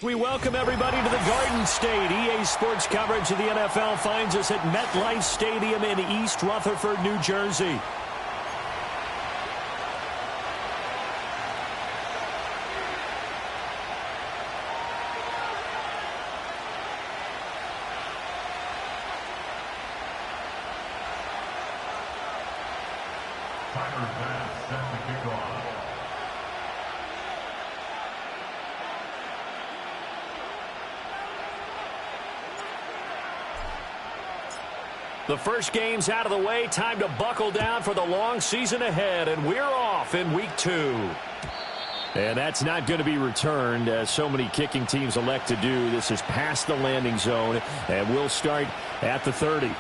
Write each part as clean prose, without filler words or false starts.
We welcome everybody to the Garden State. EA Sports coverage of the NFL finds us at MetLife Stadium in East Rutherford, New Jersey. The first game's out of the way. Time to buckle down for the long season ahead, and we're off in week 2. And that's not going to be returned, as so many kicking teams elect to do. This is past the landing zone, and we'll start at the 30.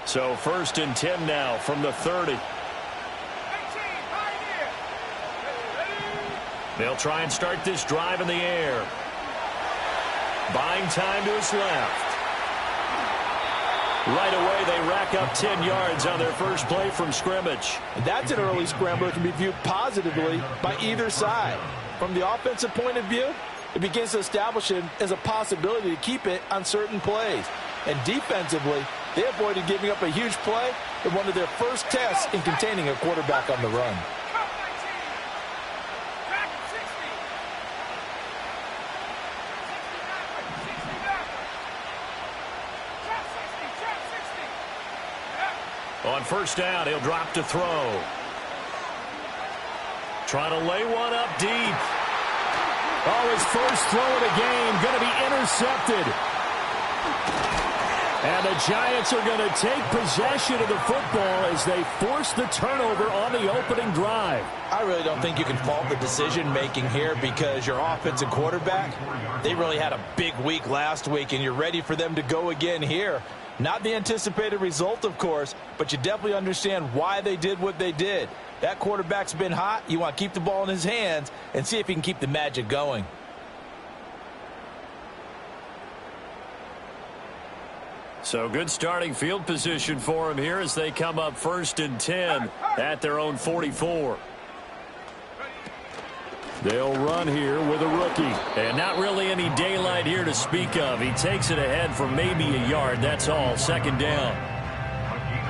So 1st and 10 now from the 30. They'll try and start this drive in the air. Buying time to his left. Right away, they rack up 10 yards on their first play from scrimmage. That's an early scramble that can be viewed positively by either side. From the offensive point of view, it begins to establish it as a possibility to keep it on certain plays. And defensively, they avoided giving up a huge play in one of their first tests in containing a quarterback on the run. On first down, he'll drop to throw. Trying to lay one up deep. Oh, his first throw of the game going to be intercepted. And the Giants are going to take possession of the football as they force the turnover on the opening drive. I really don't think you can fault the decision-making here because your offensive quarterback, they really had a big week last week, and you're ready for them to go again here. Not the anticipated result, of course, but you definitely understand why they did what they did. That quarterback's been hot. You want to keep the ball in his hands and see if he can keep the magic going. So good starting field position for him here as they come up 1st and 10 at their own 44. They'll run here with a rookie. And not really any daylight here to speak of. He takes it ahead for maybe a yard. That's all. 2nd down.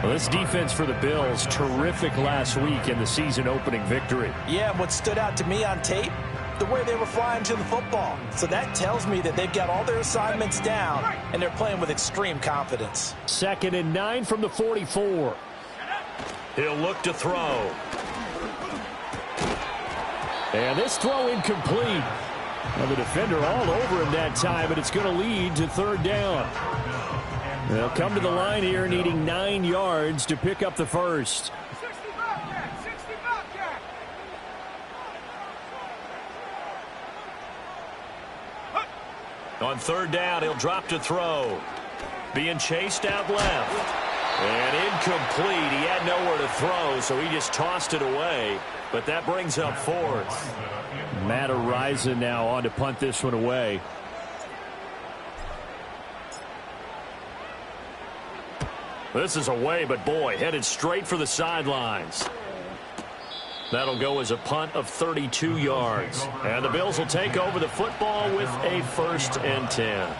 Well, this defense for the Bills, terrific last week in the season opening victory. Yeah, what stood out to me on tape, the way they were flying to the football. So that tells me that they've got all their assignments down, and they're playing with extreme confidence. 2nd and 9 from the 44. He'll look to throw. And this throw incomplete. Well, the defender all over him that time, and it's going to lead to 3rd down. They'll come to the line here needing 9 yards to pick up the first. On 3rd down, he'll drop to throw. Being chased out left. And incomplete. He had nowhere to throw, so he just tossed it away. But that brings up 4th. Matt Araiza now on to punt this one away. This is away, but boy, headed straight for the sidelines. That'll go as a punt of 32 yards. And the Bills will take over the football with a 1st and 10.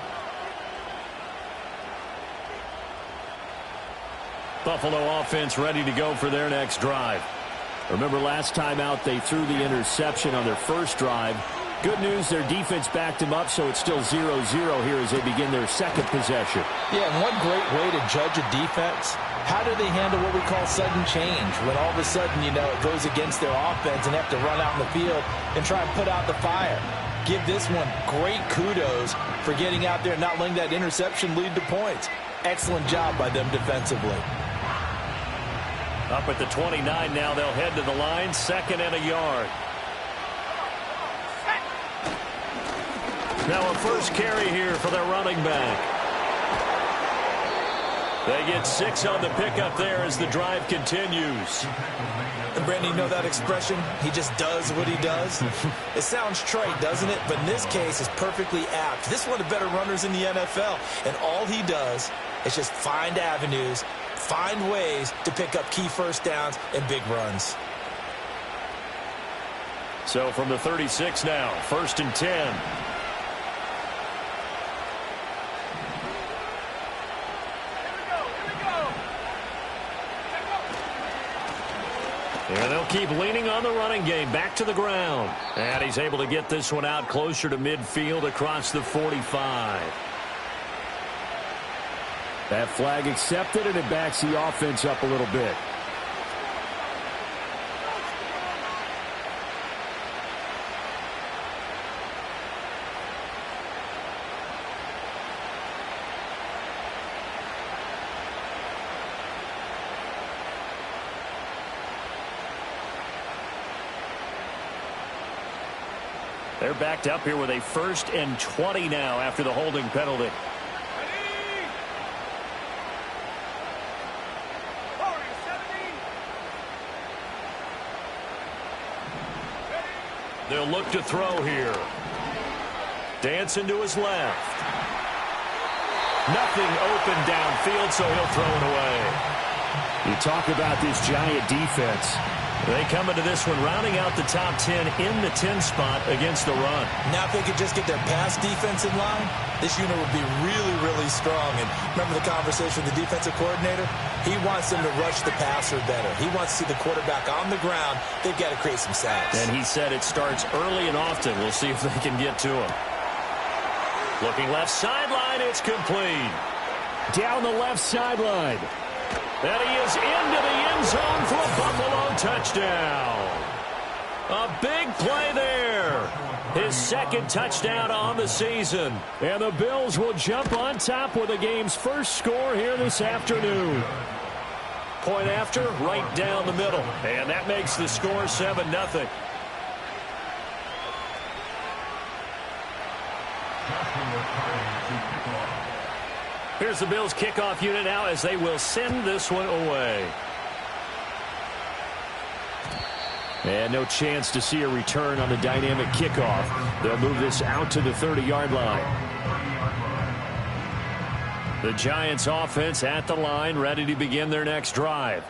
Buffalo offense ready to go for their next drive. Remember last time out they threw the interception on their first drive. Good news, their defense backed them up, so it's still 0-0 here as they begin their 2nd possession. Yeah, and one great way to judge a defense, how do they handle what we call sudden change? When all of a sudden, you know, it goes against their offense and they have to run out in the field and try and put out the fire. Give this one great kudos for getting out there and not letting that interception lead to points. Excellent job by them defensively. Up at the 29 now, they'll head to the line, 2nd and a yard. Now a first carry here for their running back. They get 6 on the pickup there as the drive continues. And Brandon, you know that expression? He just does what he does. It sounds trite, doesn't it? But in this case, it's perfectly apt. This is one of the better runners in the NFL. And all he does is just find avenues, find ways to pick up key first downs and big runs. So from the 36 now, 1st and 10. And they'll keep leaning on the running game. Back to the ground. And he's able to get this one out closer to midfield across the 45. That flag accepted, and it backs the offense up a little bit. They're backed up here with a 1st and 20 now after the holding penalty. They'll look to throw here. Dancing to his left. Nothing open downfield, so he'll throw it away. You talk about this Giant defense. They come into this one rounding out the top 10 in the 10 spot against the run. Now if they could just get their pass defense in line, this unit would be really, really strong. And remember the conversation with the defensive coordinator? He wants them to rush the passer better. He wants to see the quarterback on the ground. They've got to create some sacks. And he said it starts early and often. We'll see if they can get to him. Looking left sideline, it's complete. Down the left sideline. And he is into the end zone for a Buffalo touchdown. A big play there. His 2nd touchdown on the season. And the Bills will jump on top with the game's first score here this afternoon. Point after, right down the middle. And that makes the score 7-0. Here's the Bills kickoff unit now as they will send this one away. And no chance to see a return on the dynamic kickoff. They'll move this out to the 30-yard line. The Giants offense at the line, ready to begin their next drive.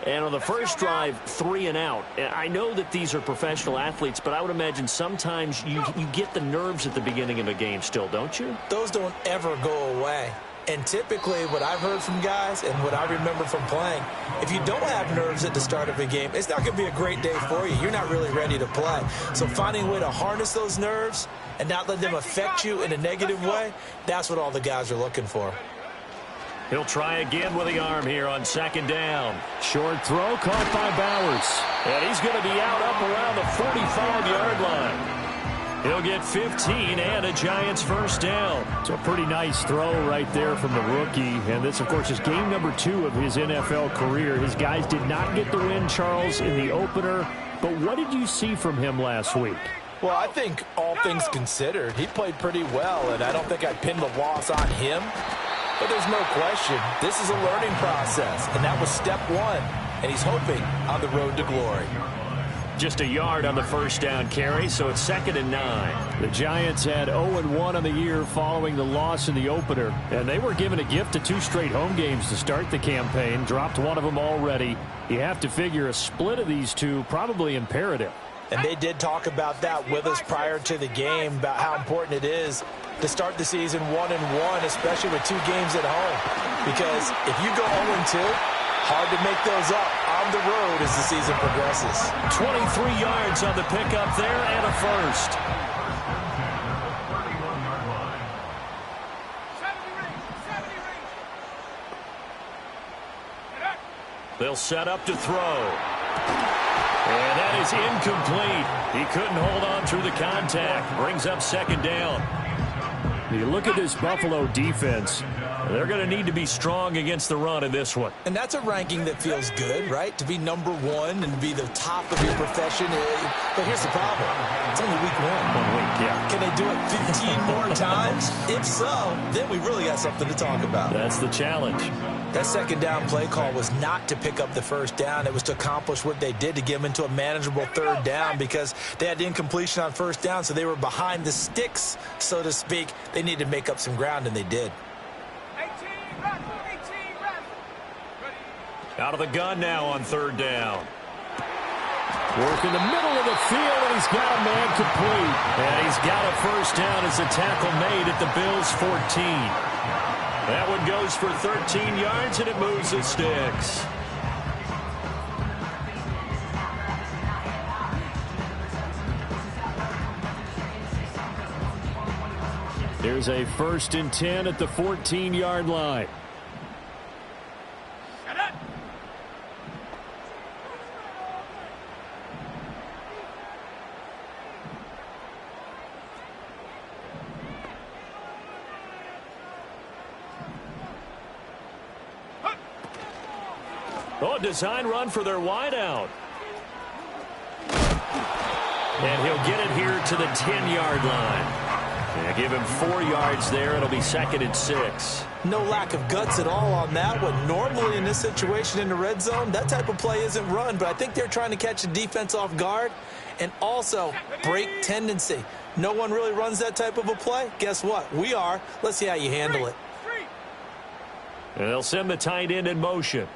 And on the first drive, 3 and out. I know that these are professional athletes, but I would imagine sometimes you get the nerves at the beginning of a game still, don't you? Those don't ever go away. And typically what I've heard from guys and what I remember from playing, if you don't have nerves at the start of a game, it's not going to be a great day for you. You're not really ready to play. So finding a way to harness those nerves and not let them affect you in a negative way, that's what all the guys are looking for. He'll try again with the arm here on 2nd down. Short throw caught by Bowers. And he's going to be out up around the 45-yard line. He'll get 15 and a Giants first down. It's a pretty nice throw right there from the rookie. And this, of course, is game number 2 of his NFL career. His guys did not get the win, Charles, in the opener. But what did you see from him last week? Well, I think all things considered, he played pretty well, and I don't think I'd pin the loss on him. But there's no question, this is a learning process, and that was step 1. And he's hoping on the road to glory. Just a yard on the first down carry, so it's 2nd and 9. The Giants had 0-1 on the year following the loss in the opener, and they were given a gift of 2 straight home games to start the campaign. Dropped one of them already. You have to figure a split of these 2 probably imperative. And they did talk about that with us prior to the game, about how important it is to start the season 1-1, especially with 2 games at home. Because if you go 0-2, hard to make those up on the road as the season progresses. 23 yards on the pickup there and a first. They'll set up to throw. And that is incomplete. He couldn't hold on through the contact. Brings up 2nd down. You look at this Buffalo defense. They're going to need to be strong against the run in this one. And that's a ranking that feels good, right? To be number one and be the top of your profession. But here's the problem. It's only week 1. 1 week, yeah. Can they do it 15 more times? If so, then we really got something to talk about. That's the challenge. That second down play call was not to pick up the first down. It was to accomplish what they did, to get them into a manageable third down, because they had incompletion on first down, so they were behind the sticks, so to speak. They needed to make up some ground, and they did. Out of the gun now on third down. Work in the middle of the field, and he's got a man complete. And he's got a first down as a tackle made at the Bills' 14. That one goes for 13 yards, and it moves the sticks. There's a 1st and 10 at the 14-yard line. Oh, design run for their wideout. And he'll get it here to the 10-yard line. And give him 4 yards there. It'll be 2nd and 6. No lack of guts at all on that one. Normally in this situation in the red zone, that type of play isn't run, but I think they're trying to catch the defense off guard and also break tendency. No one really runs that type of a play. Guess what? We are. Let's see how you handle it. And they'll send the tight end in motion.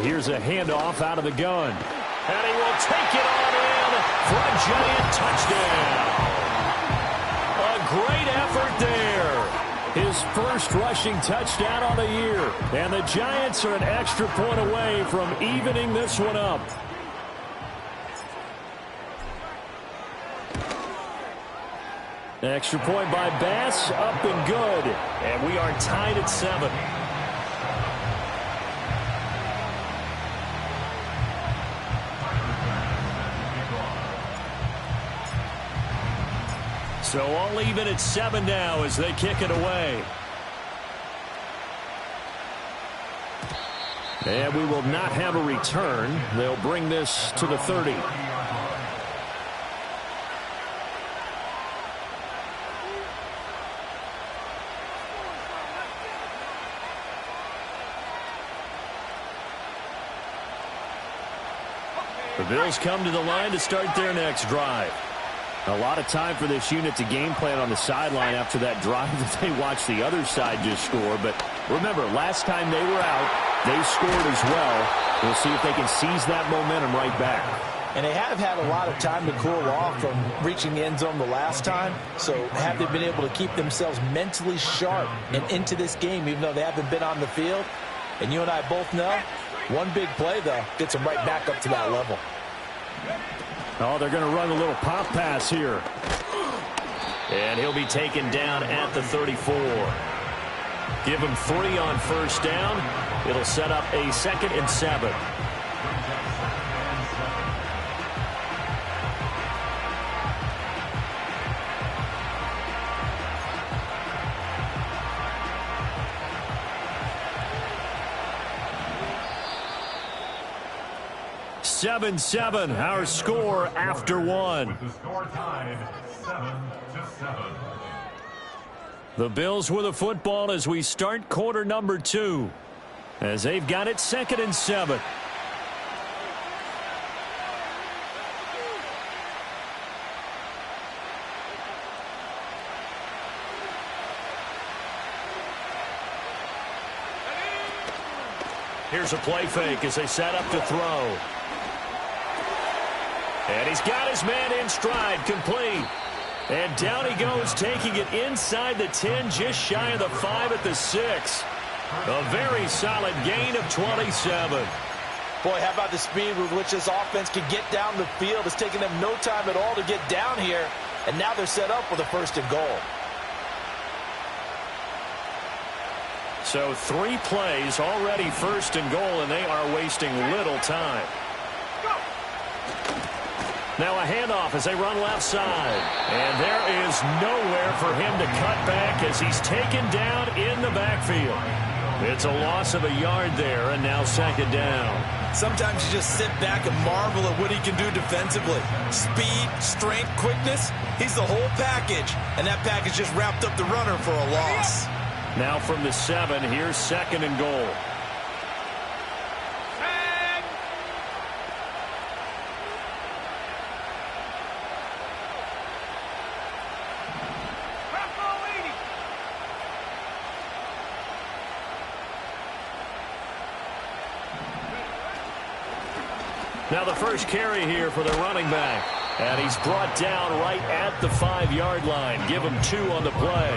Here's a handoff out of the gun. And he will take it on in for a giant touchdown. A great effort there. His first rushing touchdown on the year. And the Giants are an extra point away from evening this one up. Extra point by Bass, up and good. And we are tied at 7. So all even at 7 now as they kick it away. And we will not have a return. They'll bring this to the 30. The Bills come to the line to start their next drive. A lot of time for this unit to game plan on the sideline after that drive that they watched the other side just score. But remember, last time they were out, they scored as well. We'll see if they can seize that momentum right back. And they have had a lot of time to cool off from reaching the end zone the last time. So have they been able to keep themselves mentally sharp and into this game, even though they haven't been on the field? And you and I both know, one big play, though, gets them right back up to that level. Oh, they're going to run a little pop pass here. And he'll be taken down at the 34. Give him 3 on first down. It'll set up a 2nd and 7. Seven, our score after 1. The Bills with the football as we start quarter number 2. As they've got it 2nd and 7. Here's a play fake as they set up to throw. And he's got his man in stride, complete. And down he goes, taking it inside the 10, just shy of the 5 at the 6. A very solid gain of 27. Boy, how about the speed with which this offense can get down the field? It's taken them no time at all to get down here. And now they're set up with a 1st and goal. So 3 plays already 1st and goal, and they are wasting little time. Now a handoff as they run left side. And there is nowhere for him to cut back as he's taken down in the backfield. It's a loss of a yard there, and now second down. Sometimes you just sit back and marvel at what he can do defensively. Speed, strength, quickness, he's the whole package. And that package just wrapped up the runner for a loss. Now from the 7, here's second and goal. Now the first carry here for the running back. And he's brought down right at the 5-yard line. Give him 2 on the play.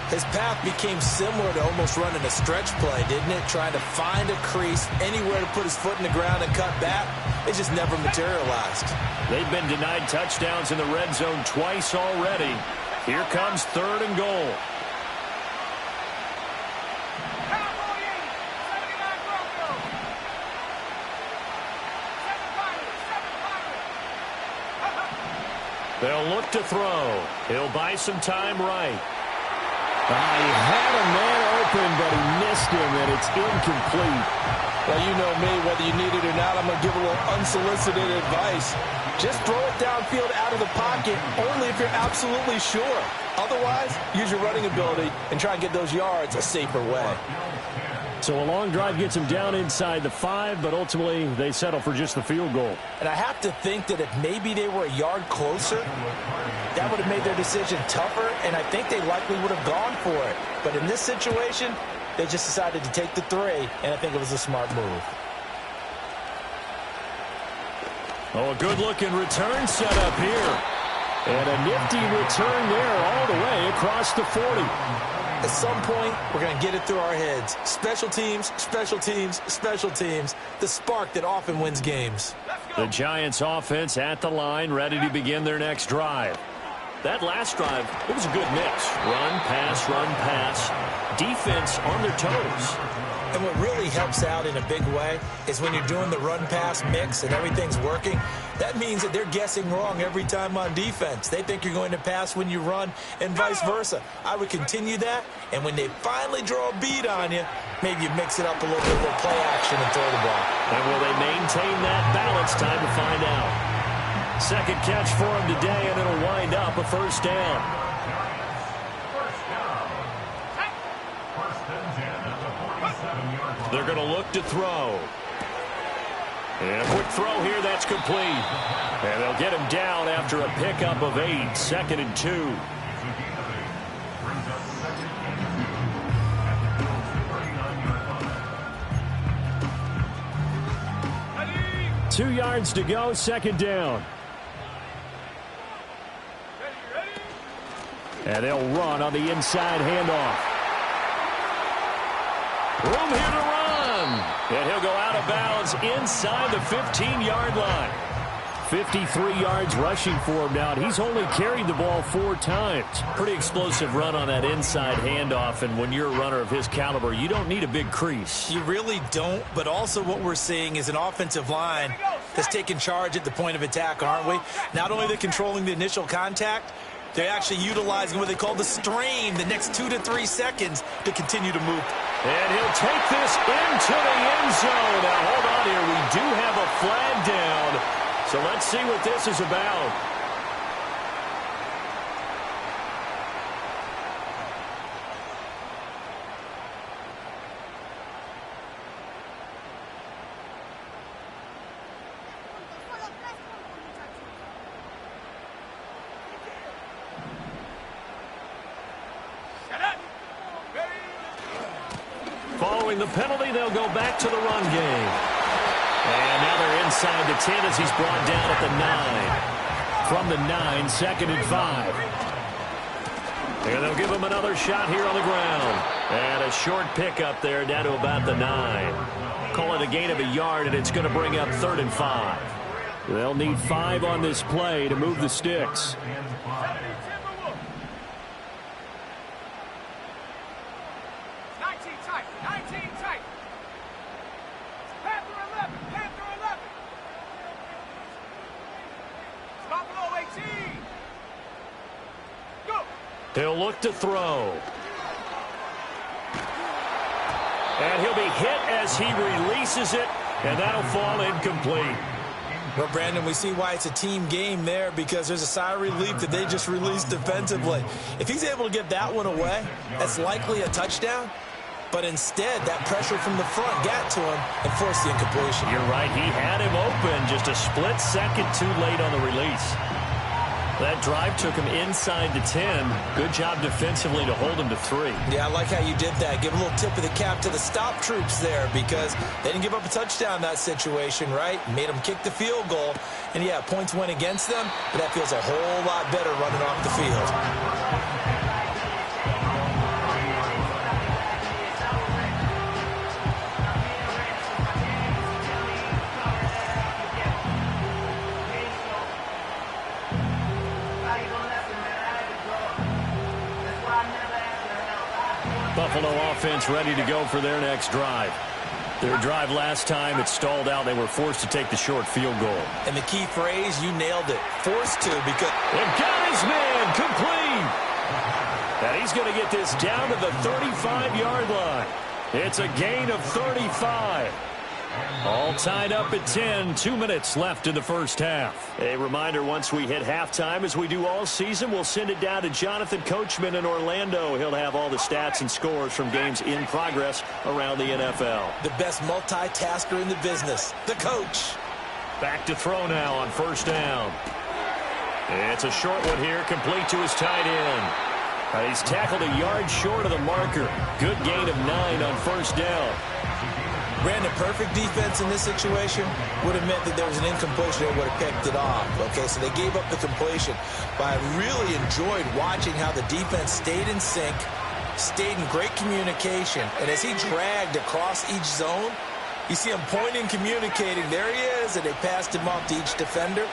His path became similar to almost running a stretch play, didn't it? Trying to find a crease, anywhere to put his foot in the ground and cut back. It just never materialized. They've been denied touchdowns in the red zone twice already. Here comes third and goal. They'll look to throw. He'll buy some time right. He had a man open, but he missed him, and it's incomplete. Well, you know me, whether you need it or not, I'm going to give a little unsolicited advice. Just throw it downfield out of the pocket, only if you're absolutely sure. Otherwise, use your running ability and try and get those yards a safer way. So a long drive gets him down inside the 5, but ultimately they settle for just the field goal. And I have to think that if maybe they were a yard closer, that would have made their decision tougher, and I think they likely would have gone for it. But in this situation, they just decided to take the 3, and I think it was a smart move. Oh, a good-looking return set up here. And a nifty return there all the way across the 40. At some point, we're going to get it through our heads. Special teams, special teams, special teams. The spark that often wins games. The Giants offense at the line, ready to begin their next drive. That last drive, it was a good mix. Run, pass, defense on their toes. And what really helps out in a big way is when you're doing the run-pass mix and everything's working, that means that they're guessing wrong every time on defense. They think you're going to pass when you run and vice versa. I would continue that, and when they finally draw a beat on you, maybe you mix it up a little bit with play action and throw the ball. And will they maintain that balance? Time to find out. Second catch for him today, and it'll wind up a first down. They're going to look to throw. And a quick throw here, that's complete. And they'll get him down after a pickup of 8, second and 2. Two yards to go, second down. And they'll run on the inside handoff. Room here to run. And he'll go out of bounds inside the 15-yard line. 53 yards rushing for him now, and he's only carried the ball 4 times. Pretty explosive run on that inside handoff, and when you're a runner of his caliber, you don't need a big crease. You really don't, but also what we're seeing is an offensive line that's taking charge at the point of attack, aren't we? Not only they're controlling the initial contact, they're actually utilizing what they call the strain, the next 2 to 3 seconds to continue to move. And he'll take this into the end zone. Now, hold on here. We do have a flag down. So let's see what this is about. Following the penalty, they'll go back to the run game. And now they're inside the 10 as he's brought down at the 9. From the 9, second and 5. And they'll give him another shot here on the ground. And a short pickup there down to about the 9. Call it a gain of a yard, and it's going to bring up 3rd and 5. They'll need 5 on this play to move the sticks. He'll look to throw. And he'll be hit as he releases it, and that'll fall incomplete. Well, Brandon, we see why it's a team game there, because there's a sigh of relief that they just released defensively. If he's able to get that one away, that's likely a touchdown. But instead, that pressure from the front got to him and forced the incompletion. You're right. He had him open just a split second too late on the release. That drive took him inside the 10. Good job defensively to hold him to 3. Yeah, I like how you did that. Give a little tip of the cap to the stop troops there, because they didn't give up a touchdown in that situation, right? Made them kick the field goal. And, yeah, points went against them, but that feels a whole lot better running off the field. Buffalo offense ready to go for their next drive. Their drive last time, it stalled out. They were forced to take the short field goal. And the key phrase, you nailed it. Forced to, because they've got his man complete. And he's going to get this down to the 35-yard line. It's a gain of 35. All tied up at 10. 2 minutes left in the first half. A reminder, once we hit halftime, as we do all season, we'll send it down to Jonathan Coachman in Orlando. He'll have all the stats and scores from games in progress around the NFL. The best multitasker in the business, the coach. Back to throw now on first down. It's a short one here, complete to his tight end. He's tackled a yard short of the marker. Good gain of 9 on first down. Brandon, perfect defense in this situation would have meant that there was an incompletion. They would have picked it off. Okay, so they gave up the completion. But I really enjoyed watching how the defense stayed in sync, stayed in great communication. And as he dragged across each zone, you see him pointing, communicating. There he is, and they passed him off to each defender.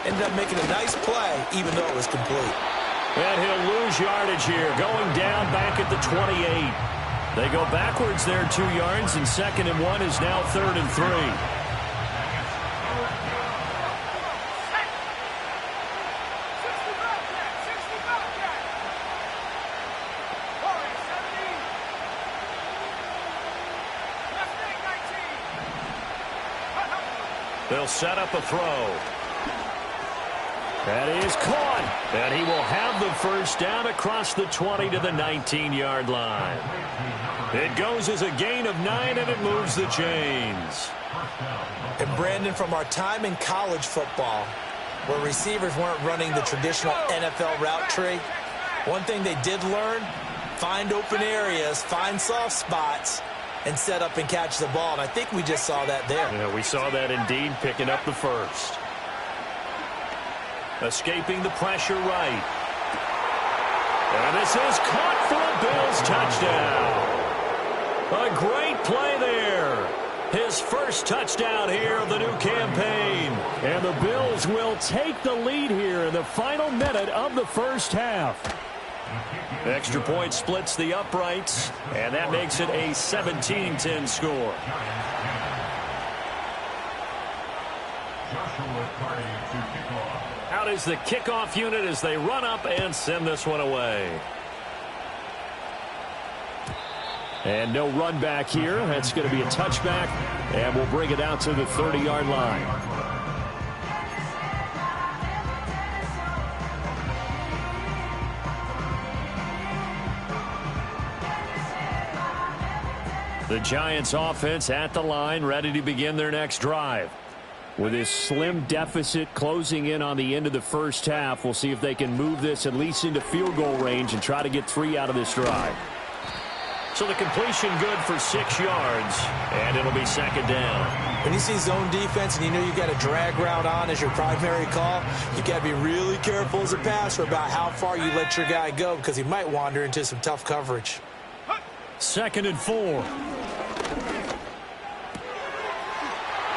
Ended up making a nice play, even though it was complete. And he'll lose yardage here, going down back at the 28. They go backwards there 2 yards, and 2nd and 1 is now 3rd and 3. They'll set up a throw. That is caught, and he will have the first down across the 20 to the 19-yard line. It goes as a gain of 9, and it moves the chains. And Brandon, from our time in college football, where receivers weren't running the traditional NFL route tree, one thing they did learn, find open areas, find soft spots, and set up and catch the ball. And I think we just saw that there. Yeah, we saw that indeed, picking up the first. Escaping the pressure right. And this is caught for a Bills touchdown. A great play there. His first touchdown here of the new campaign. And the Bills will take the lead here in the final minute of the first half. Extra point splits the uprights, and that makes it a 17-10 score. Out is the kickoff unit as they run up and send this one away. And no run back here. That's going to be a touchback, and we'll bring it out to the 30-yard line. The Giants offense at the line, ready to begin their next drive. With this slim deficit closing in on the end of the first half, we'll see if they can move this at least into field goal range and try to get 3 out of this drive. So the completion good for 6 yards, and it'll be 2nd down. When you see zone defense and you know you got a drag route on as your primary call, you got to be really careful as a passer about how far you let your guy go, because he might wander into some tough coverage. 2nd and 4.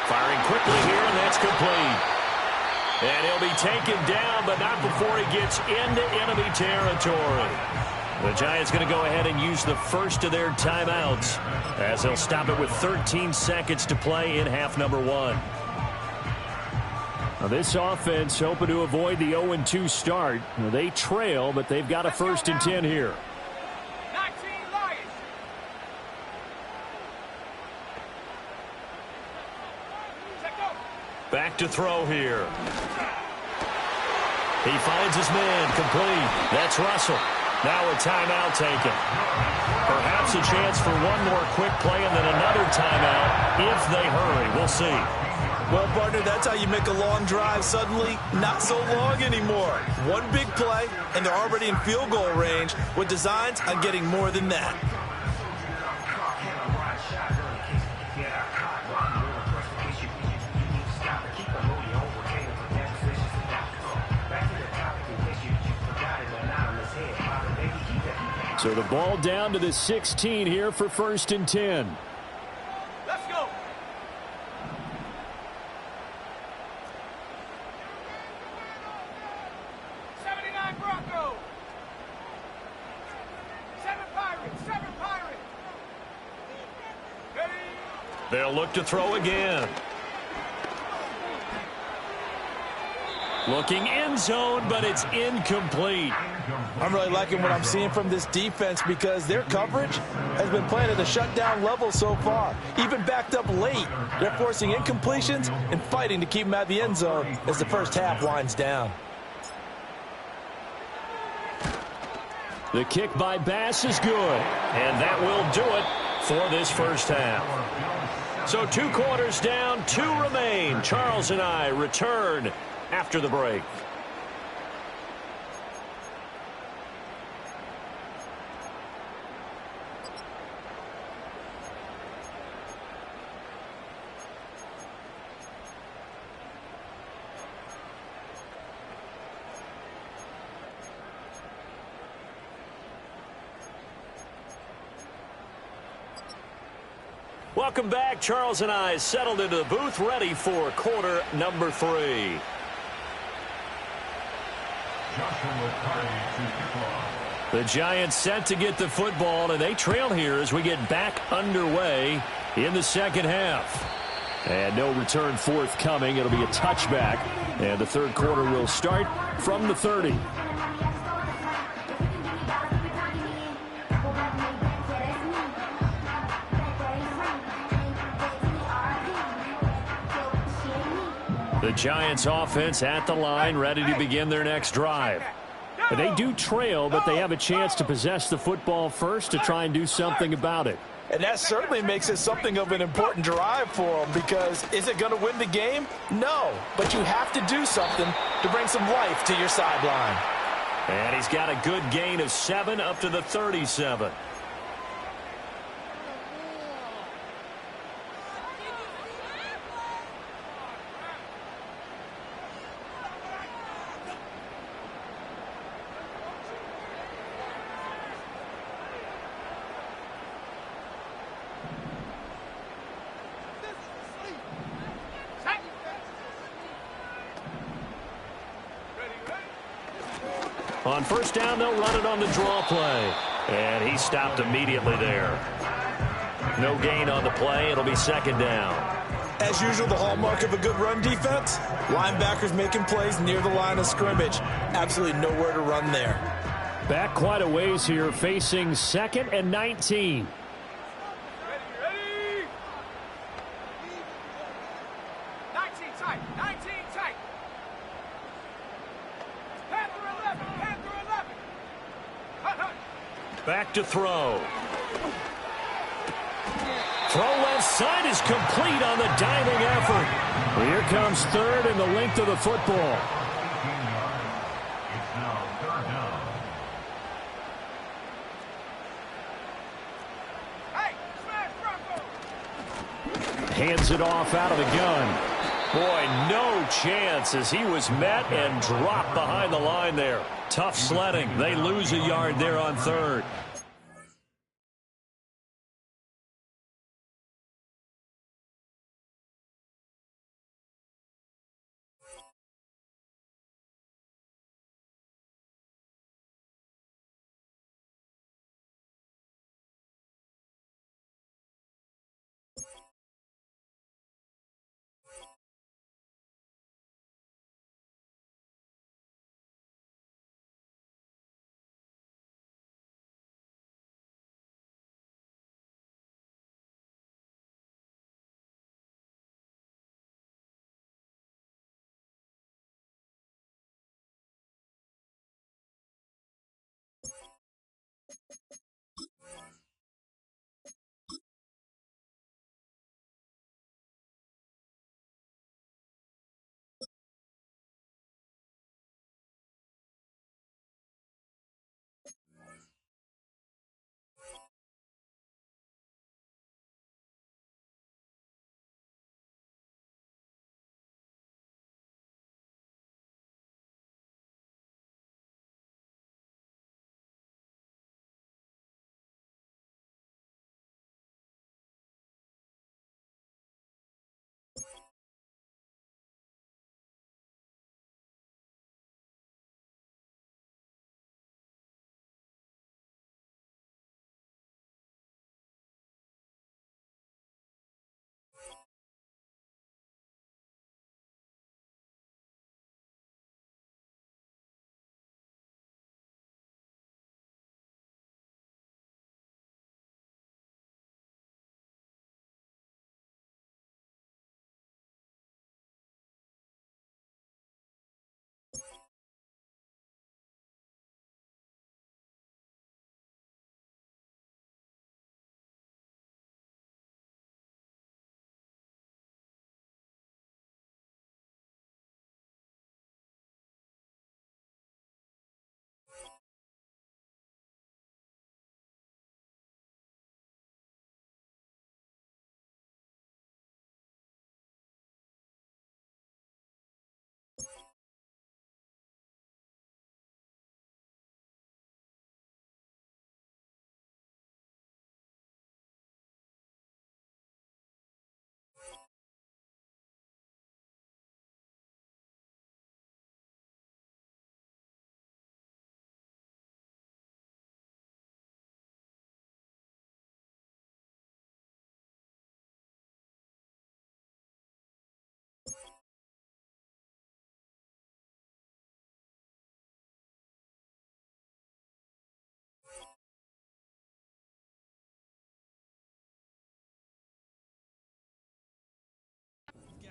Firing quickly here, and that's complete. And he'll be taken down, but not before he gets into enemy territory. The Giants going to go ahead and use the first of their timeouts, as they'll stop it with 13 seconds to play in half number 1. Now this offense hoping to avoid the 0-2 start. Now they trail, but they've got a 1st and 10 here. Back to throw here. He finds his man complete. That's Russell. Now a timeout taken. Perhaps a chance for one more quick play and then another timeout if they hurry. We'll see. Well, partner, that's how you make a long drive suddenly not so long anymore. One big play, and they're already in field goal range with designs on getting more than that. So the ball down to the 16 here for 1st and 10. Let's go. Broncos. 7 Pirates. 7 Pirates. Ready? They'll look to throw again. Looking end zone, but it's incomplete. I'm really liking what I'm seeing from this defense because their coverage has been playing at a shutdown level so far. Even backed up late, they're forcing incompletions and fighting to keep them out of the end zone as the first half winds down. The kick by Bass is good, and that will do it for this first half. So 2 quarters down, 2 remain. Charles and I return after the break. Welcome back. Charles and I settled into the booth, ready for quarter number 3. The Giants set to get the football, and they trail here as we get back underway in the second half. And no return forthcoming. It'll be a touchback, and the third quarter will start from the 30. The Giants offense at the line, ready to begin their next drive. They do trail, but they have a chance to possess the football first to try and do something about it. And that certainly makes it something of an important drive for them because is it going to win the game? No, but you have to do something to bring some life to your sideline. And he's got a good gain of 7 up to the 37. On first down, they'll run it on the draw play. And he stopped immediately there. No gain on the play. It'll be second down. As usual, the hallmark of a good run defense, linebackers making plays near the line of scrimmage. Absolutely nowhere to run there. Back quite a ways here, facing 2nd and 19. Ready. 19 tight. 19 tight. Panther 11. Panther 11. Hut. Back to throw. Throw left side is complete on the diving effort. Well, here comes 3rd and the length of the football. Hey, smash Bronco. Hands it off out of the gun. Boy, no chance as he was met and dropped behind the line there. Tough sledding. They lose a yard there on 3rd.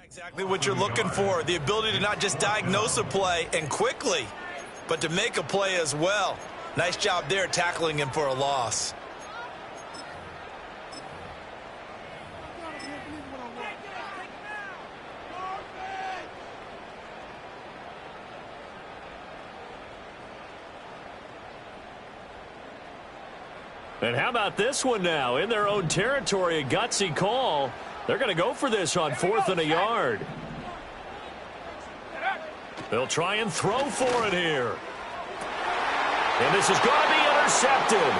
Exactly what you're looking for, the ability to not just diagnose a play and quickly, but to make a play as well. Nice job there tackling him for a loss. And how about this one now? In their own territory, a gutsy call. They're going to go for this on 4th and a yard. They'll try and throw for it here. And this is going to be intercepted.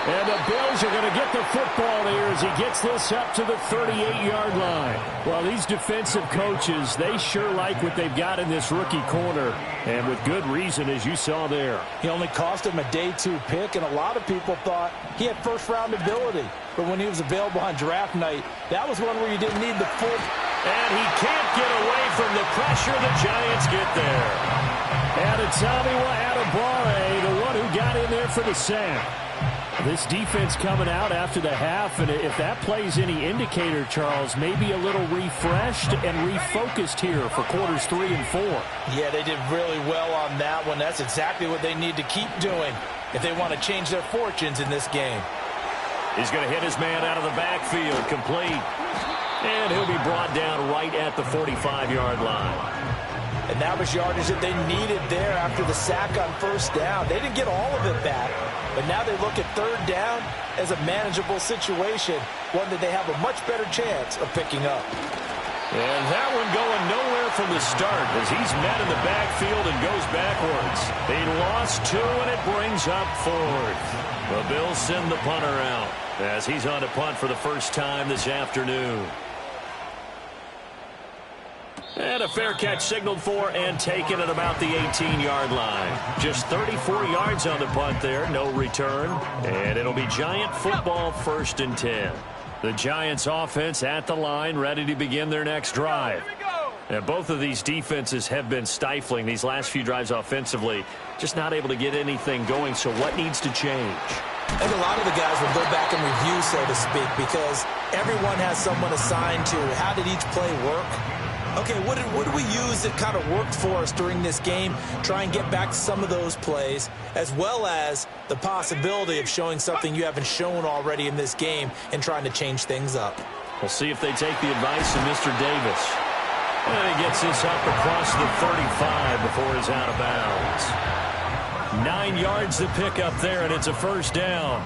And the Bills are going to get the football here as he gets this up to the 38-yard line. Well, these defensive coaches, they sure like what they've got in this rookie corner. And with good reason, as you saw there. He only cost him a day 2 pick, and a lot of people thought he had first-round ability. But when he was available on draft night, that was one where you didn't need the full. And he can't get away from the pressure. The Giants get there. And it's Tamiwa Adebawore, the one who got in there for the sack. This defense coming out after the half, and if that plays any indicator, Charles, maybe a little refreshed and refocused here for quarters 3 and 4. Yeah, they did really well on that one. That's exactly what they need to keep doing if they want to change their fortunes in this game. He's going to hit his man out of the backfield, complete. And he'll be brought down right at the 45-yard line. And that was yardage that they needed there after the sack on first down. They didn't get all of it back, but now they look at third down as a manageable situation, one that they have a much better chance of picking up. And that one going nowhere from the start as he's met in the backfield and goes backwards. They lost 2, and it brings up 4th. The Bills send the punter out as he's on to punt for the first time this afternoon. And a fair catch signaled for and taken at about the 18-yard line. Just 34 yards on the punt there, no return. And it'll be Giant football, 1st and 10. The Giants offense at the line, ready to begin their next drive. And both of these defenses have been stifling these last few drives offensively. Just not able to get anything going, so what needs to change? I think a lot of the guys will go back and review, so to speak, because everyone has someone assigned to how did each play work. Okay, what did we use that kind of worked for us during this game? Try and get back to some of those plays, as well as the possibility of showing something you haven't shown already in this game and trying to change things up. We'll see if they take the advice of Mr. Davis. And he gets this up across the 35 before he's out of bounds. 9 yards to pick up there, and it's a first down.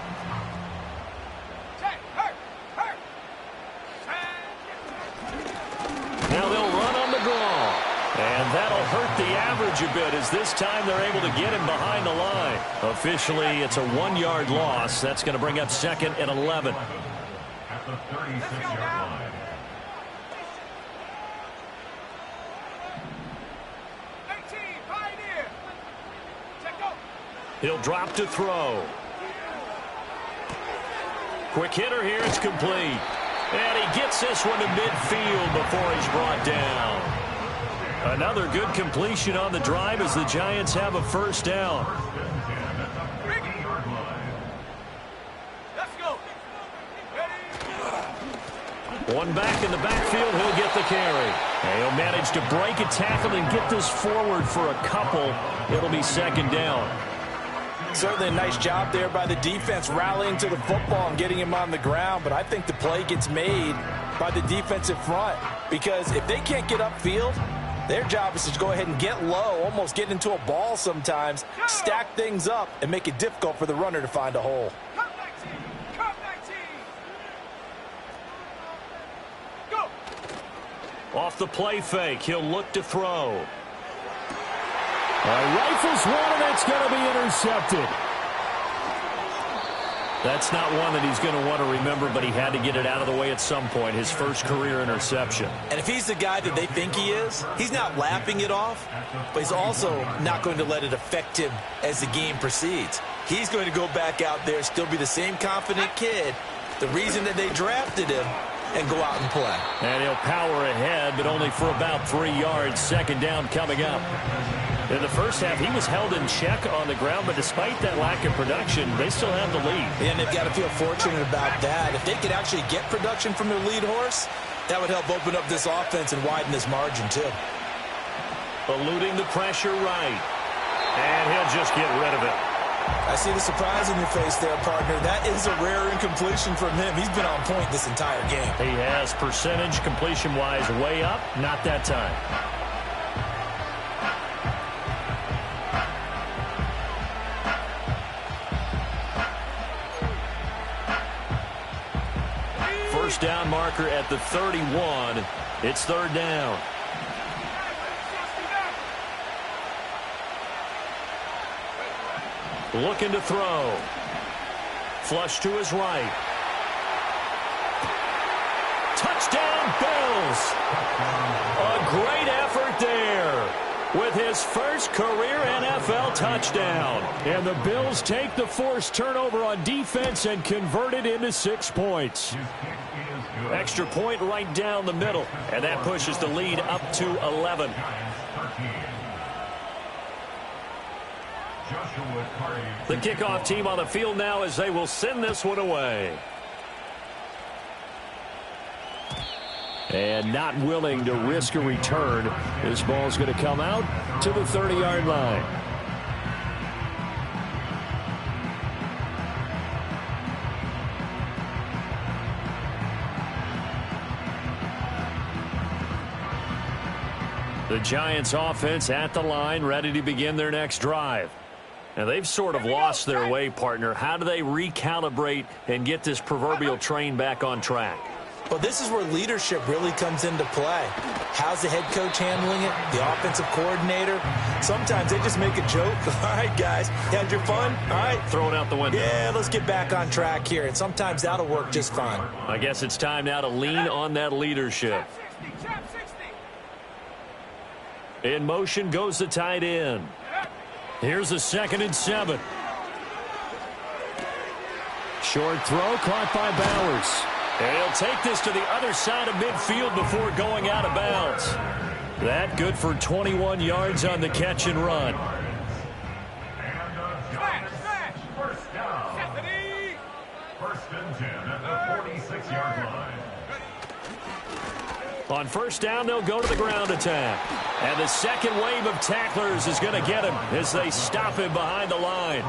Now they'll run on the draw. And that'll hurt the average a bit as this time they're able to get him behind the line. Officially, it's a 1-yard loss. That's going to bring up 2nd and 11. At the 36-yard line. He'll drop to throw. Quick hitter here. It's complete. And he gets this one to midfield before he's brought down. Another good completion on the drive as the Giants have a first down. Let's go. One back in the backfield. He'll get the carry. And he'll manage to break a tackle and get this forward for a couple. It'll be 2nd down. Certainly a nice job there by the defense rallying to the football and getting him on the ground, but I think the play gets made by the defensive front because if they can't get upfield, their job is to go ahead and get low, almost get into a ball sometimes, stack things up, and make it difficult for the runner to find a hole. Come 19. Come 19. Go. Off the play fake, he'll look to throw. Rifles one, and it's going to be intercepted. That's not one that he's going to want to remember, but he had to get it out of the way at some point, his first career interception. And if he's the guy that they think he is, he's not laughing it off, but he's also not going to let it affect him as the game proceeds. He's going to go back out there, still be the same confident kid, the reason that they drafted him, and go out and play. And he'll power ahead, but only for about 3 yards. 2nd down coming up. In the first half, he was held in check on the ground, but despite that lack of production, they still have the lead. And they've got to feel fortunate about that. If they could actually get production from their lead horse, That would help open up this offense and widen this margin, too. Eluding the pressure right. And he'll just get rid of it. I see the surprise in your face there, partner. That is a rare incompletion from him. He's been on point this entire game. He has percentage completion-wise way up. Not that time. First down marker at the 31. It's third down. Looking to throw. Flush to his right. Touchdown, Bills. A great effort there with his first career NFL touchdown. And the Bills take the forced turnover on defense and convert it into 6 points. Extra point right down the middle, and that pushes the lead up to 11. The kickoff team on the field now as they will send this one away. And not willing to risk a return. This ball's going to come out to the 30-yard line. The Giants offense at the line, ready to begin their next drive. Now, they've sort of lost their way, partner. How do they recalibrate and get this proverbial train back on track? Well, this is where leadership really comes into play. How's the head coach handling it? The offensive coordinator? Sometimes they just make a joke. All right, guys, you had your fun? All right. Throw it out the window. Yeah, let's get back on track here. And sometimes that'll work just fine. I guess it's time now to lean on that leadership. In motion goes the tight end. Here's a 2nd and 7. Short throw caught by Bowers. And he'll take this to the other side of midfield before going out of bounds. That good for 21 yards on the catch and run. First down. First and 10 at the 46-yard line. On first down, they'll go to the ground attack. And the second wave of tacklers is going to get him as they stop him behind the line.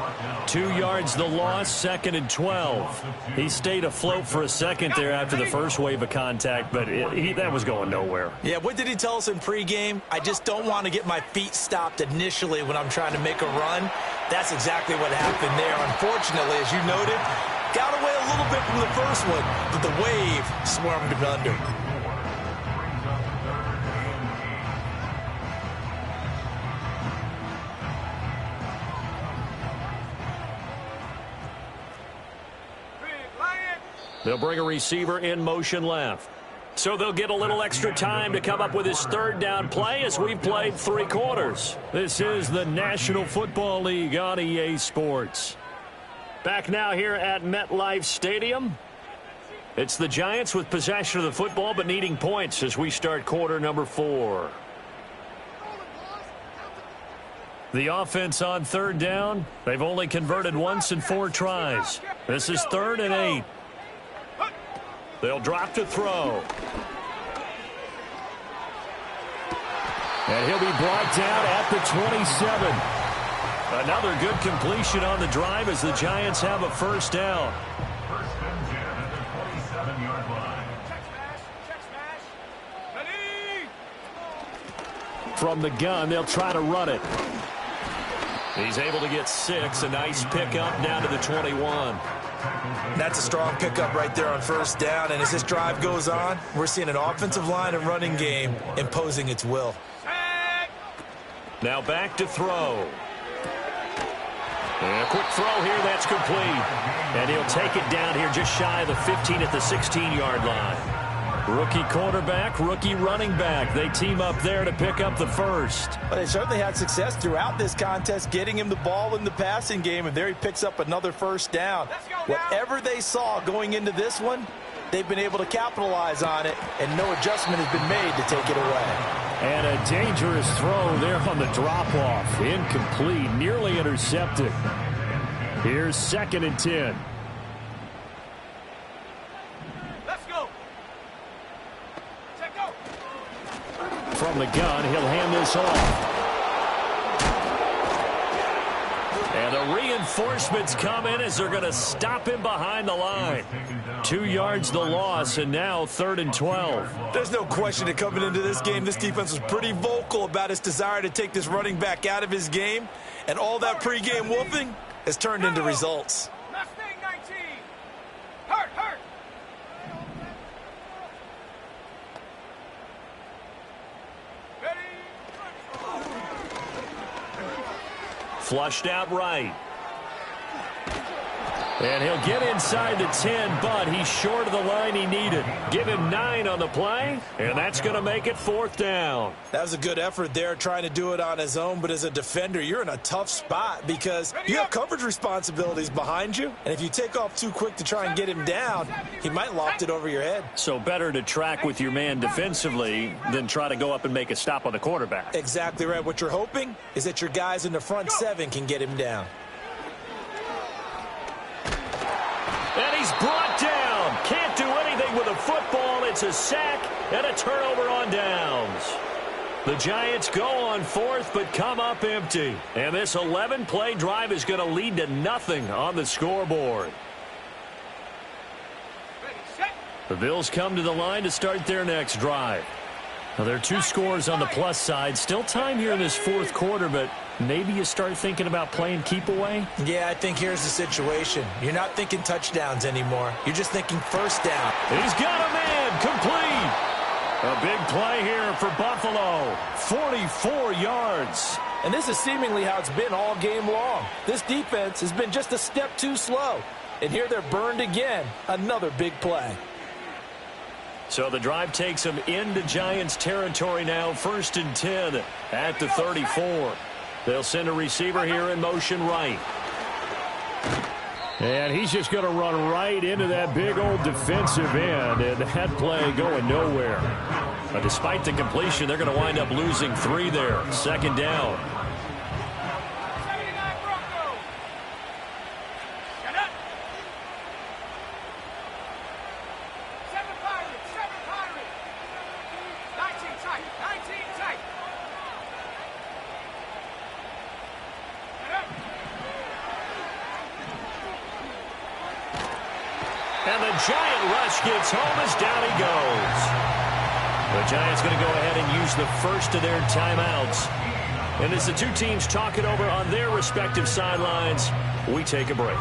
2 yards the loss, 2nd and 12. He stayed afloat for a second there after the first wave of contact, but that was going nowhere. Yeah, what did he tell us in pregame? I just don't want to get my feet stopped initially when I'm trying to make a run. That's exactly what happened there. Unfortunately, as you noted, got away a little bit from the first one, but the wave swarmed him under. They'll bring a receiver in motion left. So they'll get a little extra time to come up with his third down play as we've played 3 quarters. This is the National Football League on EA Sports. Back now here at MetLife Stadium. It's the Giants with possession of the football but needing points as we start quarter number 4. The offense on third down. They've only converted once in 4 tries. This is 3rd and 8. They'll drop to throw. And he'll be brought down at the 27. Another good completion on the drive as the Giants have a first down. First and 10 at the 27-yard line. From the gun, they'll try to run it. He's able to get 6. A nice pickup down to the 21. That's a strong pickup right there on first down. And as this drive goes on, we're seeing an offensive line and running game imposing its will. Now back to throw. And a quick throw here. That's complete. And he'll take it down here just shy of the 15 at the 16-yard line. Rookie quarterback, rookie running back. They team up there to pick up the first. But they certainly had success throughout this contest getting him the ball in the passing game, and there he picks up another first down. Whatever they saw going into this one, they've been able to capitalize on it, and no adjustment has been made to take it away. And a dangerous throw there on the drop-off. Incomplete, nearly intercepted. Here's 2nd and 10. from the gun. He'll hand this off. And the reinforcements come in as they're going to stop him behind the line. 2 yards the loss, and now 3rd and 12. There's no question that coming into this game, this defense was pretty vocal about its desire to take this running back out of his game. And all that pregame wolfing has turned into results. Mustang 19. Hurt, hurt. Flushed out right. And he'll get inside the 10, but he's short of the line he needed. Give him 9 on the play, and that's going to make it 4th down. That was a good effort there, trying to do it on his own. But as a defender, you're in a tough spot because you have coverage responsibilities behind you. And if you take off too quick to try and get him down, he might loft it over your head. So better to track with your man defensively than try to go up and make a stop on the quarterback. Exactly right. What you're hoping is that your guys in the front 7 can get him down. And he's brought down. Can't do anything with a football. It's a sack and a turnover on downs. The Giants go on 4th but come up empty. And this 11-play drive is going to lead to nothing on the scoreboard. The Bills come to the line to start their next drive. Now, there are 2 scores on the plus side. Still time here in this 4th quarter, but maybe you start thinking about playing keep away? Yeah, I think here's the situation. You're not thinking touchdowns anymore. You're just thinking first down. He's got a man complete. A big play here for Buffalo. 44 yards. And this is seemingly how it's been all game long. This defense has been just a step too slow. And here they're burned again. Another big play. So the drive takes them into Giants territory now. 1st and 10 at the 34. They'll send a receiver here in motion right. And he's just going to run right into that big old defensive end. And that play going nowhere. But despite the completion, they're going to wind up losing 3 there. 2nd down. And the Giant rush gets home as down he goes. The Giants going to go ahead and use the first of their timeouts. And as the 2 teams talk it over on their respective sidelines, we take a break.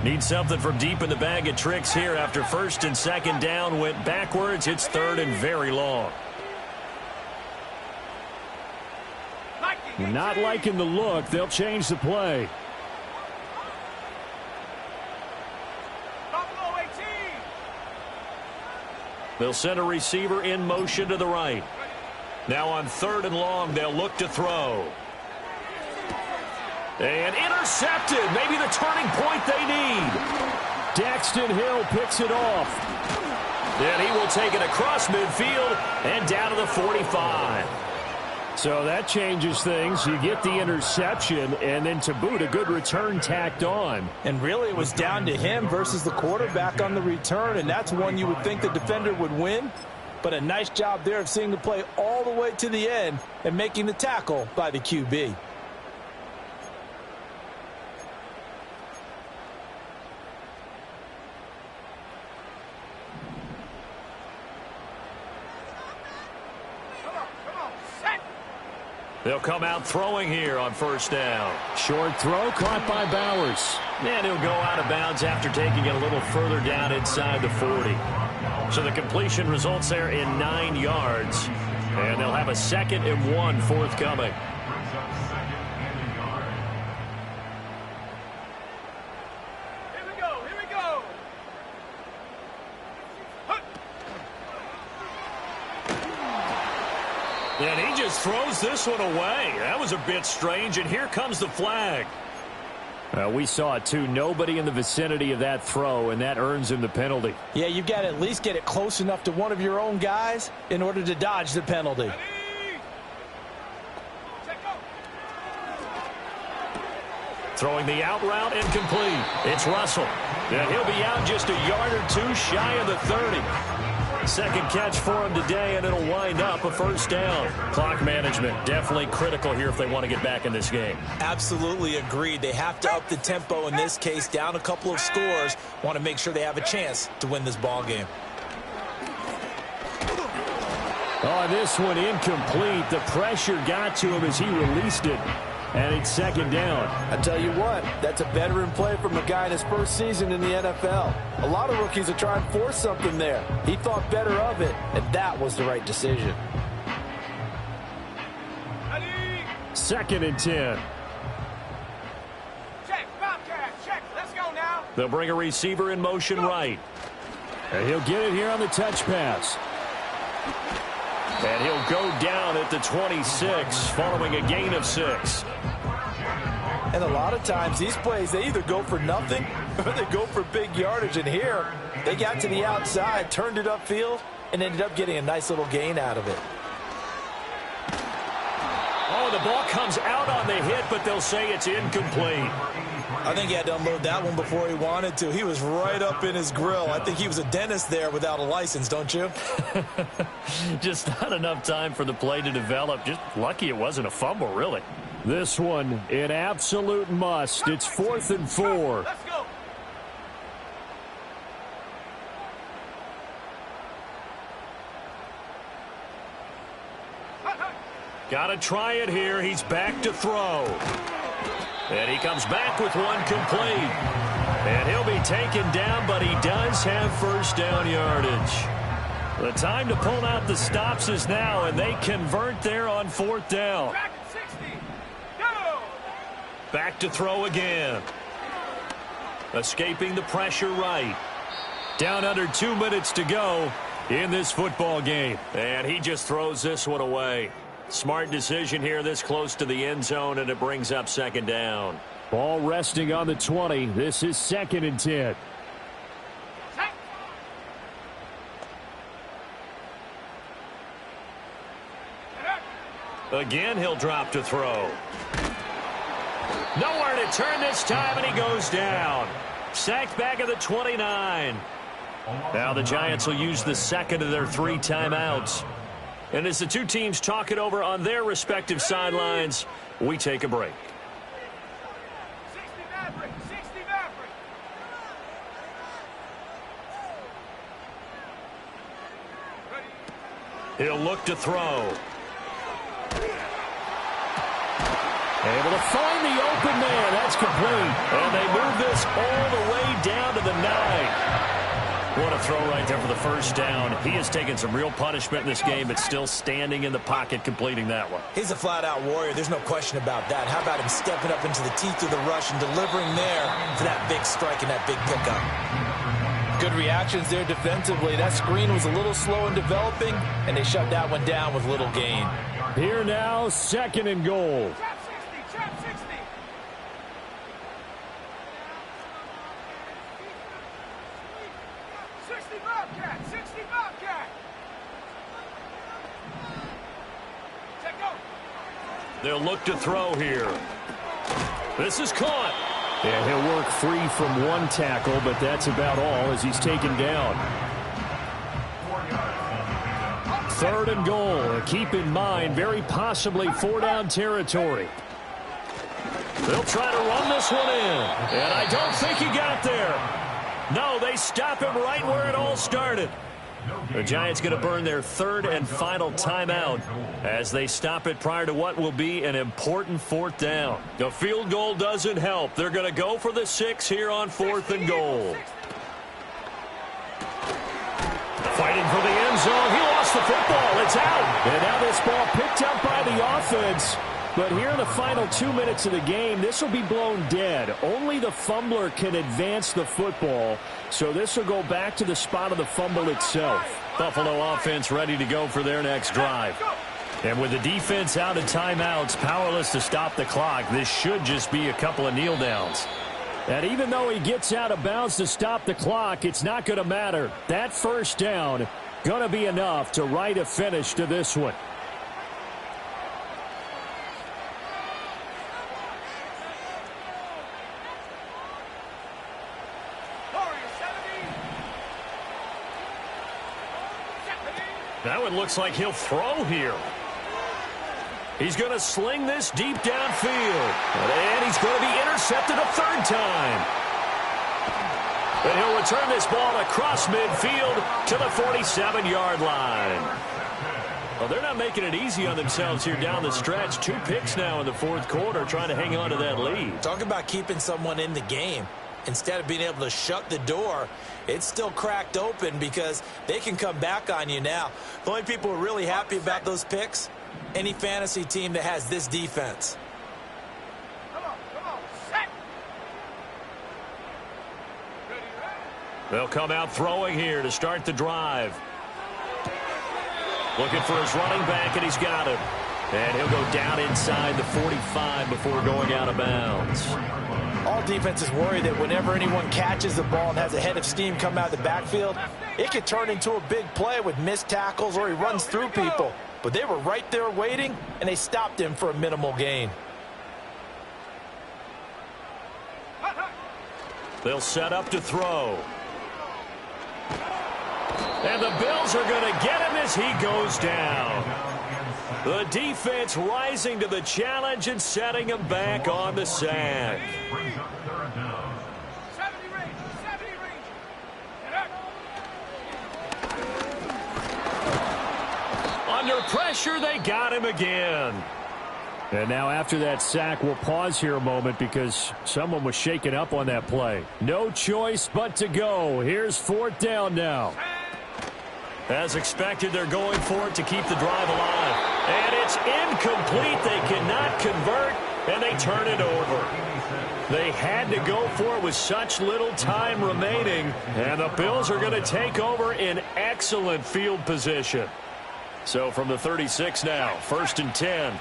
Need something from deep in the bag of tricks here after 1st and 2nd down went backwards. It's 3rd and very long. Not liking the look. They'll change the play. Buffalo 18. They'll send a receiver in motion to the right. Now on 3rd and long, they'll look to throw. And intercepted. Maybe the turning point they need. Daxton Hill picks it off. And he will take it across midfield and down to the 45. So that changes things. You get the interception, and then to boot, a good return tacked on. And really it was down to him versus the quarterback on the return, and that's one you would think the defender would win. But a nice job there of seeing the play all the way to the end and making the tackle by the QB. They'll come out throwing here on 1st down. Short throw caught by Bowers. And he'll go out of bounds after taking it a little further down inside the 40. So the completion results there in 9 yards. And they'll have a 2nd and 1 forthcoming. And he just throws this one away. That was a bit strange, and here comes the flag. We saw it, too. Nobody in the vicinity of that throw, and that earns him the penalty. Yeah, you've got to at least get it close enough to one of your own guys in order to dodge the penalty. Throwing the out route, incomplete. It's Russell. And he'll be out just a yard or two shy of the 30. Second catch for him today, and it'll wind up a first down. Clock management definitely critical here if they want to get back in this game. Absolutely agreed. They have to up the tempo in this case, down a couple of scores. Want to make sure they have a chance to win this ball game. Oh, this one incomplete. The pressure got to him as he released it. And it's second down. I tell you what, that's a veteran play from a guy in his first season in the NFL. A lot of rookies are trying to force something there. He thought better of it, and that was the right decision. Second and 10. Check, Bobcat, check. Let's go now. They'll bring a receiver in motion right. And he'll get it here on the touch pass. And he'll go down at the 26 following a gain of 6. And a lot of times these plays, they either go for nothing or they go for big yardage. And here, they got to the outside, turned it upfield, and ended up getting a nice little gain out of it. Oh, the ball comes out on the hit, but they'll say it's incomplete. I think he had to unload that one before he wanted to. He was right up in his grill. I think he was a dentist there without a license, don't you? Just not enough time for the play to develop. Just lucky it wasn't a fumble, really. This one, an absolute must. It's 4th and 4. Let's go. Got to try it here. He's back to throw. And he comes back with one complete. And he'll be taken down, but he does have first down yardage. The time to pull out the stops is now, and they convert there on 4th down. Back at 60. Go. Back to throw again. Escaping the pressure right. Down under 2 minutes to go in this football game. And he just throws this one away. Smart decision here this close to the end zone, and it brings up second down. Ball resting on the 20. This is 2nd and 10. Set. Again, he'll drop to throw. Nowhere to turn this time, and he goes down. Sacked back at the 29. Now the Giants will use the second of their 3 timeouts. And as the two teams talk it over on their respective sidelines, we take a break. 60 Maverick. 60 Maverick. Ready. He'll look to throw. Able to find the open man. That's complete. And they move this all the way down to the 9. What a throw right there for the first down. He has taken some real punishment in this game, but still standing in the pocket completing that one. He's a flat-out warrior. There's no question about that. How about him stepping up into the teeth of the rush and delivering there for that big strike and that big pickup? Good reactions there defensively. That screen was a little slow in developing, and they shut that one down with little gain. Here now, 2nd and goal. Trap 60. Trap 60. 60 Bobcat. 60 Bobcat. Check go. They'll look to throw here. This is caught. And he'll work free from one tackle, but that's about all as he's taken down. 3rd and goal. Keep in mind, very possibly 4-down territory. They'll try to run this one in. And I don't think he got there. No, they stop him right where it all started. The Giants going to burn their 3rd and final timeout as they stop it prior to what will be an important 4th down. The field goal doesn't help. They're going to go for the 6 here on 4th and goal. Fighting for the end zone. He lost the football. It's out. And now this ball picked up by the offense. But here in the final 2 minutes of the game, this will be blown dead. Only the fumbler can advance the football, so this will go back to the spot of the fumble itself. Buffalo offense ready to go for their next drive. And with the defense out of timeouts, powerless to stop the clock, this should just be a couple of kneel downs. And even though he gets out of bounds to stop the clock, it's not going to matter. That first down going to be enough to write a finish to this one. Now it looks like he'll throw here. He's going to sling this deep downfield. And he's going to be intercepted a third time. And he'll return this ball across midfield to the 47-yard line. Well, they're not making it easy on themselves here down the stretch. 2 picks now in the fourth quarter, trying to hang on to that lead. Talk about keeping someone in the game. Instead of being able to shut the door, it's still cracked open because they can come back on you now. The only people who are really happy about those picks, any fantasy team that has this defense. Come on, set. They'll come out throwing here to start the drive. Looking for his running back, and he's got him. And he'll go down inside the 45 before going out of bounds. All defenses worry that whenever anyone catches the ball and has a head of steam come out of the backfield, it could turn into a big play with missed tackles or he runs through people. But they were right there waiting, and they stopped him for a minimal gain. They'll set up to throw. And the Bills are going to get him as he goes down. The defense rising to the challenge and setting him back on the sack. 70 range. Under pressure, they got him again. And now after that sack, we'll pause here a moment because someone was shaken up on that play. No choice but to go. Here's 4th down now. As expected, they're going for it to keep the drive alive. And it's incomplete. They cannot convert, and they turn it over. They had to go for it with such little time remaining, and the Bills are going to take over in excellent field position. So from the 36 now, 1st and 10.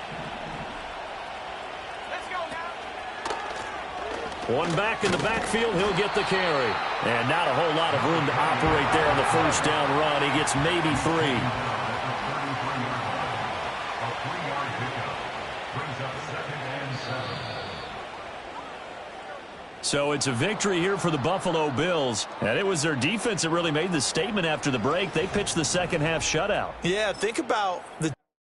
Let's go now. One back in the backfield, he'll get the carry. And not a whole lot of room to operate there on the 1st down run. He gets maybe 3. So it's a victory here for the Buffalo Bills. And it was their defense that really made the statement after the break. They pitched the second half shutout. Yeah, think about the